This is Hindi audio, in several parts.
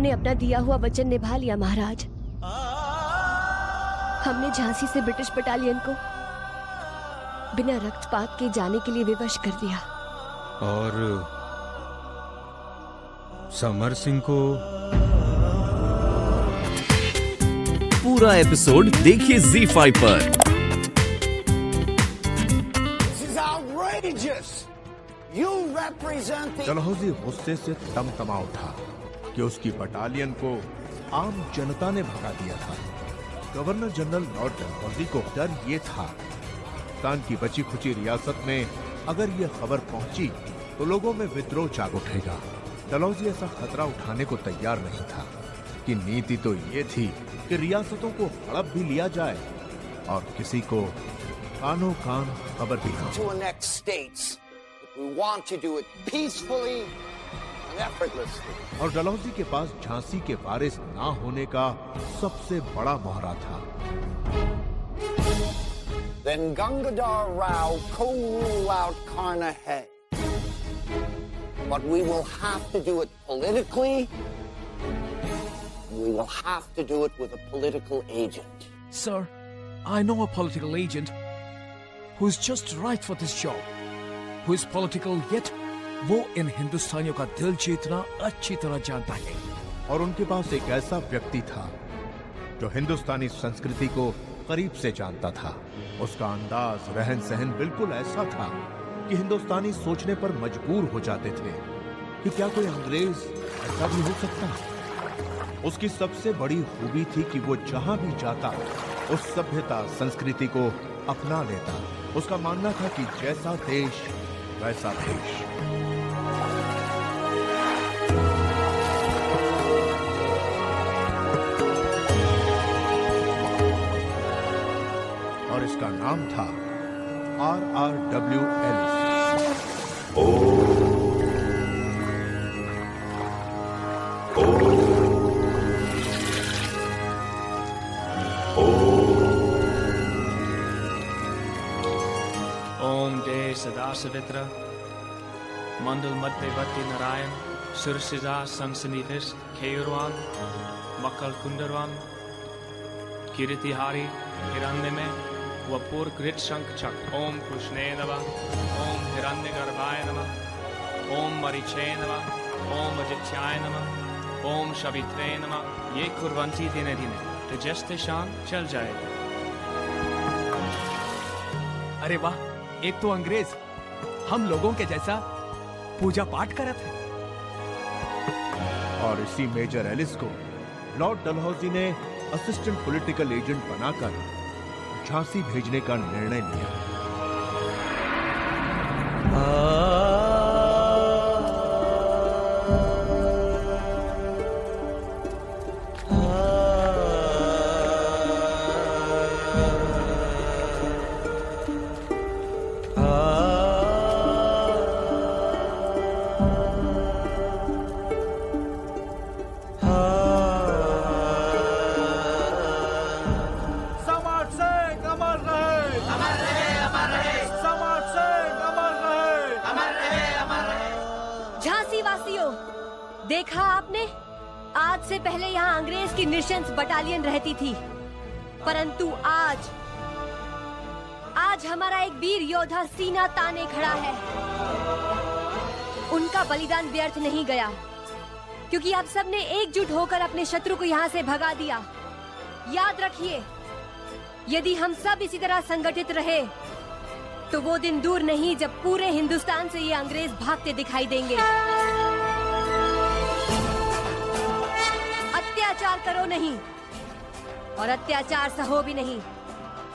हमने अपना दिया हुआ वचन निभा लिया महाराज। हमने झांसी से ब्रिटिश बटालियन को बिना रक्तपात के जाने के लिए विवश कर दिया। और समर सिंह को? पूरा एपिसोड देखिए ZEE5 पर। डलहौजी गुस्से से तमतमा उठा कि उसकी बटालियन को आम जनता ने भगा दिया था। गवर्नर जनरल लॉर्ड डलहौजी को डर ये था, पाकिस्तान की बची खुची रियासत में अगर ये खबर पहुंची तो लोगों में विद्रोह जाग उठेगा। डलहौजी ऐसा खतरा उठाने को तैयार नहीं था कि नीति तो ये थी कि रियासतों को हड़प भी लिया जाए और किसी को कानों कान खबर भी न। We want to do it peacefully and effortlessly. और डलहौजी के पास झांसी के वारिस ना होने का सबसे बड़ा मोहरा था। Then Gangadhar Rao co-rule out Karnahay. But we will have to do it politically. We will have to do it with a political agent. Sir, I know a political agent who is just right for this job. Who is political yet वो इन हिंदुस्तानियों का दिल जीतना अच्छी तरह जानता है। और उनके पास एक ऐसा व्यक्ति था जो हिंदुस्तानी संस्कृति को करीब से जानता था। उसका अंदाज, रहन सहन बिल्कुल ऐसा था कि हिंदुस्तानी सोचने पर मजबूर हो जाते थे कि क्या कोई अंग्रेज ऐसा भी हो सकता। उसकी सबसे बड़ी खूबी थी कि वो जहां भी जाता उस सभ्यता संस्कृति को अपना लेता। उसका मानना था कि जैसा देश वैसा देश। और इसका नाम था RRW एलिस। ओम जय सदा सवित्र मंडल मध्यवर्ती नारायण सुरसिजा संसनिधिस खेयुरवान मक्कल कुंडरवान कीर्तिहारी हिरण्य में वपूर कृत शंख चक्र। ओम कृष्णे नमः। ओम हिरण्यगर्भाय नमः। ओम मरीचे नमः। ओम अजित्याय नमः। ओम शवित्रे नमः। ये कुर्वन्ति दिने दिने तो जस्ट शान चल जाएगा। अरे वाह, एक तो अंग्रेज हम लोगों के जैसा पूजा पाठ करत है। और इसी मेजर एलिस को लॉर्ड डलहौजी ने असिस्टेंट पॉलिटिकल एजेंट बनाकर झांसी भेजने का निर्णय लिया। देखा आपने, आज से पहले यहाँ अंग्रेज की निशंस बटालियन रहती थी, परंतु आज हमारा एक वीर योद्धा सीना ताने खड़ा है। उनका बलिदान व्यर्थ नहीं गया, क्योंकि आप सबने एकजुट होकर अपने शत्रु को यहाँ से भगा दिया। याद रखिए, यदि हम सब इसी तरह संगठित रहे तो वो दिन दूर नहीं जब पूरे हिंदुस्तान से ये अंग्रेज भागते दिखाई देंगे। अत्याचार करो नहीं और अत्याचार सहो भी नहीं,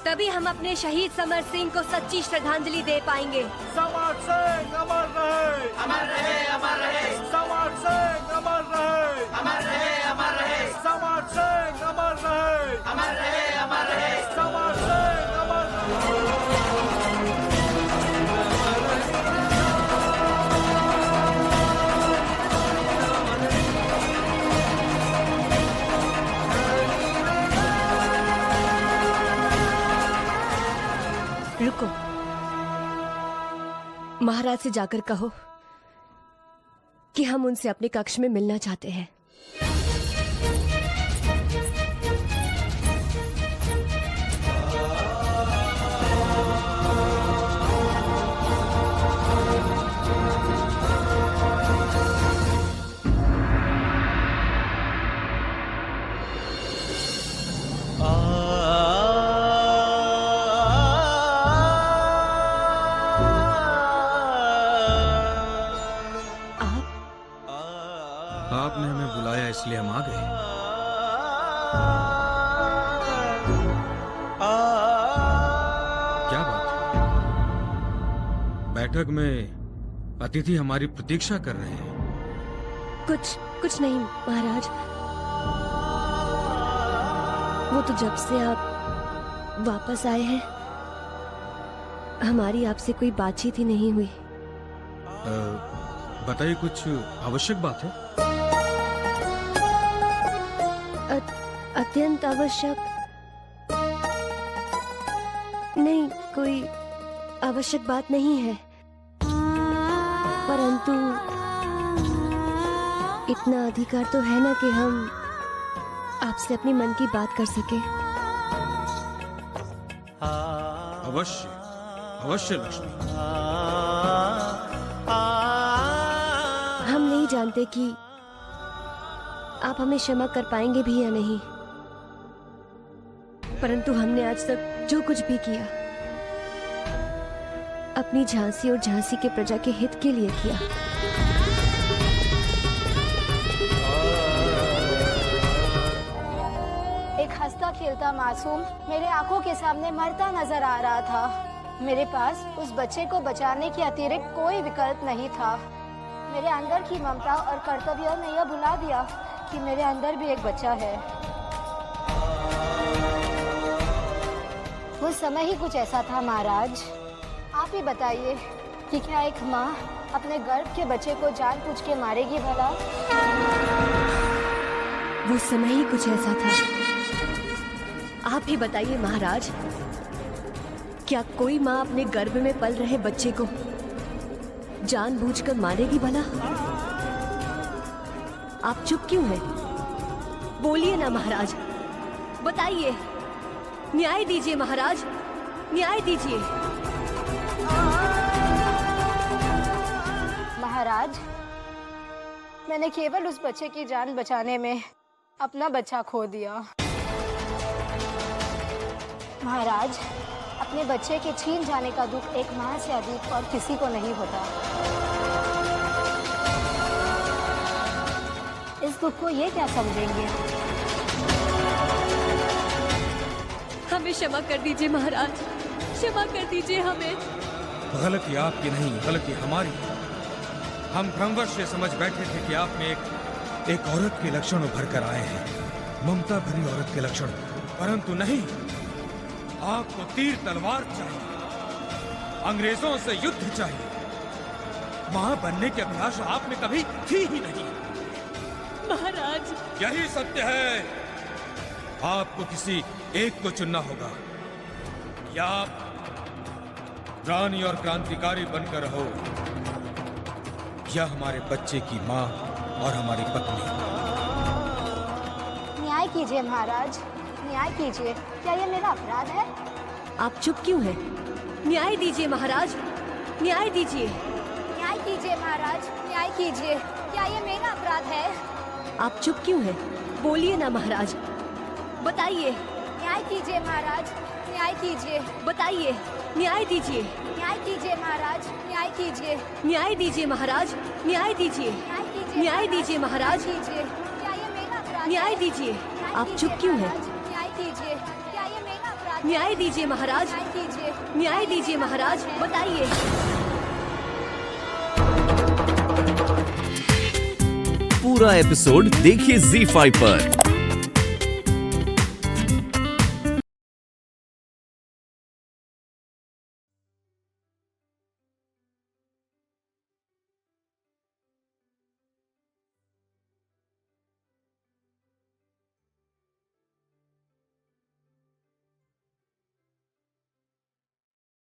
तभी हम अपने शहीद समर सिंह को सच्ची श्रद्धांजलि दे पाएंगे। समर सिंह अमर रहे, अमर रहे, अमर रहे। समर सिंह अमर रहे, अमर रहे, अमर रहे। समर सिंह अमर रहे, अमर रहे, अमर रहे। समर सिंह अमर रुको, महाराज से जाकर कहो कि हम उनसे अपने कक्ष में मिलना चाहते हैं। आपने हमें बुलाया इसलिए हम आ गए। क्या बात है? बैठक में अतिथि हमारी प्रतीक्षा कर रहे हैं। कुछ नहीं महाराज। वो तो जब से आप वापस आए हैं हमारी आपसे कोई बातचीत ही नहीं हुई। बताइए, कुछ आवश्यक बात है? अत्यंत आवश्यक नहीं, कोई आवश्यक बात नहीं है, परंतु इतना अधिकार तो है ना कि हम आपसे अपनी मन की बात कर सके। अवश्य अवश्य लक्ष्मी। हम नहीं जानते कि आप हमें क्षमा कर पाएंगे भी या नहीं, परंतु हमने आज तक जो कुछ भी किया अपनी झांसी और झांसी के प्रजा के हित के लिए किया। एक हंसता खेलता मासूम मेरे आंखों के सामने मरता नजर आ रहा था। मेरे पास उस बच्चे को बचाने के अतिरिक्त कोई विकल्प नहीं था। मेरे अंदर की ममता और कर्तव्य ने यह भुला दिया कि मेरे अंदर भी एक बच्चा है। वो समय ही कुछ ऐसा था महाराज। आप ही बताइए कि क्या एक माँ अपने गर्भ के बच्चे को जानबूझ के मारेगी भला? वो समय ही कुछ ऐसा था। आप ही बताइए महाराज, क्या कोई माँ अपने गर्भ में पल रहे बच्चे को जानबूझकर मारेगी भला? आप चुप क्यों हैं? बोलिए ना महाराज, बताइए, न्याय दीजिए महाराज, न्याय दीजिए। महाराज, मैंने केवल उस बच्चे की जान बचाने में अपना बच्चा खो दिया। महाराज, अपने बच्चे के छीन जाने का दुख एक माँ से अधिक और किसी को नहीं होता। इस दुख को ये क्या समझेंगे? हमें क्षमा कर दीजिए महाराज, क्षमा कर दीजिए हमें। गलती आपकी नहीं, गलती हमारी है। हम भ्रमवश ये समझ बैठे थे कि आप में एक औरत के लक्षण उभर कर आए हैं, ममता भरी औरत के लक्षण, परंतु नहीं, आपको तीर तलवार चाहिए, अंग्रेजों से युद्ध चाहिए। मां बनने की अभिलाषा आप में कभी थी ही नहीं। महाराज, यही सत्य है। आपको किसी एक को चुनना होगा, या आप रानी और क्रांतिकारी बनकर रहो, या हमारे बच्चे की मां और हमारी पत्नी। न्याय कीजिए महाराज, न्याय कीजिए। क्या ये मेरा अपराध है? आप चुप क्यों हैं? न्याय दीजिए महाराज, न्याय दीजिए। न्याय कीजिए महाराज, न्याय कीजिए। क्या ये मेरा अपराध है? आप चुप क्यों हैं? बोलिए ना महाराज, बताइए। न्याय कीजिए महाराज, न्याय कीजिए। बताइए, न्याय दीजिए। न्याय कीजिए महाराज, न्याय कीजिए। न्याय दीजिए महाराज, न्याय दीजिए। न्याय दीजिए महाराज, कीजिए। क्या ये मेरा अपराध? न्याय दीजिए। आप चुप क्यों हैं? न्याय कीजिए। क्या ये मेरा अपराध? न्याय दीजिए महाराज, न्याय कीजिए। न्याय दीजिए महाराज, बताइए। पूरा एपिसोड देखिए ZEE5 पर।